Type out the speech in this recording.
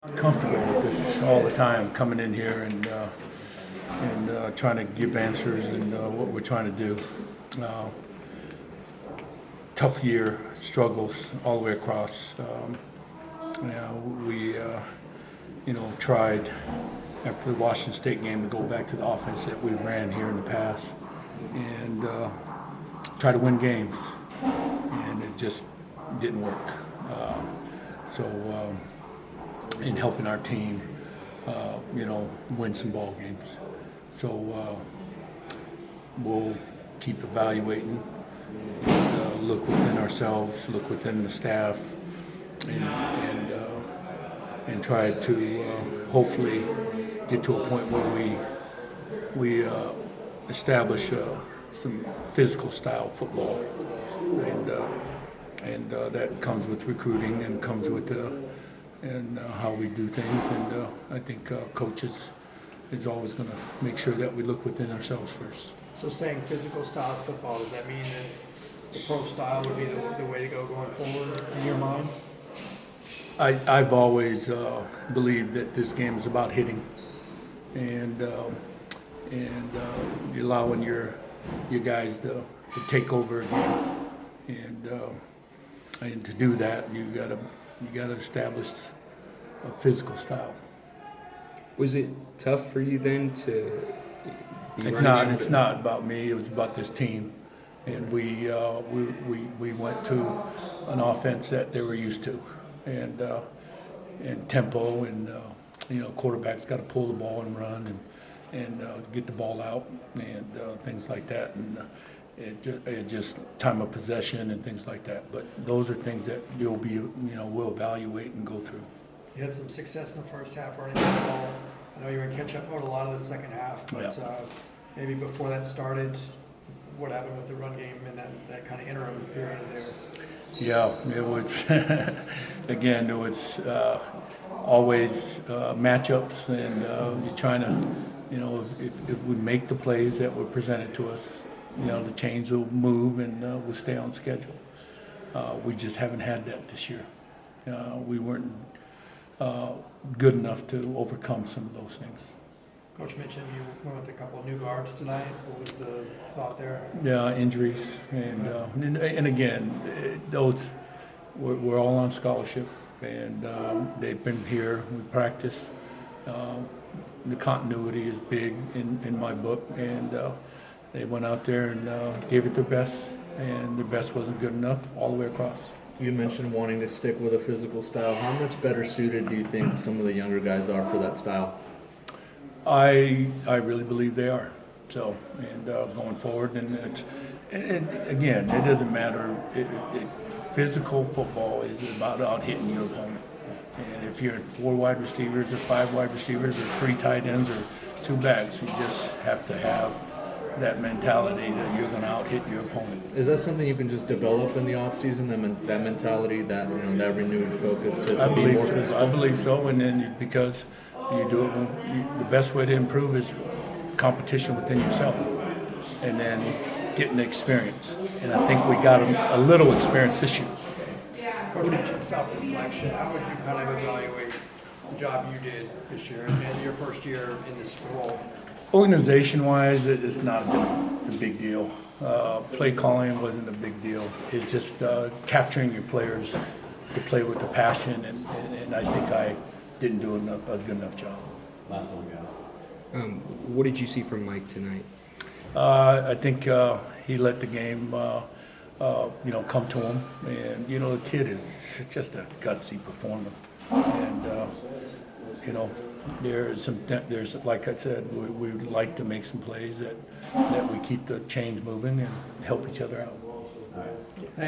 Comfortable with this all the time, coming in here and trying to give answers and what we're trying to do. Uh, Tough year, struggles all the way across. We tried after the Washington State game to go back to the offense that we ran here in the past and try to win games, and it just didn't work. So. In helping our team, win some ball games. So we'll keep evaluating, and, look within ourselves, look within the staff, and try to hopefully get to a point where we establish some physical style football, and that comes with recruiting and comes with how we do things, and I think coaches is always going to make sure that we look within ourselves first. So saying physical style football, does that mean that the pro style would be the way to go going forward in your mind? I've always believed that this game is about hitting, and allowing your guys to take over again, and to do that you gotta establish a physical style. Was it tough for you then to be It's not about me. It was about this team, and we went to an offense that they were used to, and tempo, and quarterback's got to pull the ball and run and get the ball out and things like that, and it just time of possession and things like that. But those are things that we'll evaluate and go through. You had some success in the first half or anything at all? I know you were in catch-up mode a lot of the second half, but maybe before that started, what happened with the run game in that kind of interim period there? Yeah, it was, again, it was always matchups, and you're trying to, if we make the plays that were presented to us, the chains will move and we'll stay on schedule. We just haven't had that this year. We weren't good enough to overcome some of those things. Coach mentioned you went with a couple of new guards tonight. What was the thought there? Yeah, injuries, and again, those we're all on scholarship, and they've been here. We practice. The continuity is big in my book, and they went out there and gave it their best, and their best wasn't good enough all the way across. You mentioned wanting to stick with a physical style. How much better suited do you think some of the younger guys are for that style? I really believe they are. So, and going forward, and again, it doesn't matter. Physical football is about out hitting your opponent. And if you're at 4 wide receivers or 5 wide receivers or 3 tight ends or 2 backs, you just have to have that mentality that you're going to out hit your opponent. Is that something you can just develop in the offseason, that mentality, that renewed focus to be more physical? I believe so, and then because you do it, the best way to improve is competition within yourself, and then getting the experience. And I think we got a little experience this year. Coach mentioned self-reflection. How would you kind of evaluate the job you did this year and your first year in this role? Organization-wise, it's not a big deal. Play calling wasn't a big deal. It's just capturing your players to play with the passion, and I think I didn't do a good enough job. Last one, guys. What did you see from Mike tonight? I think he let the game, come to him, and the kid is just a gutsy performer, and there's like I said, we would like to make some plays that we keep the chains moving and help each other out.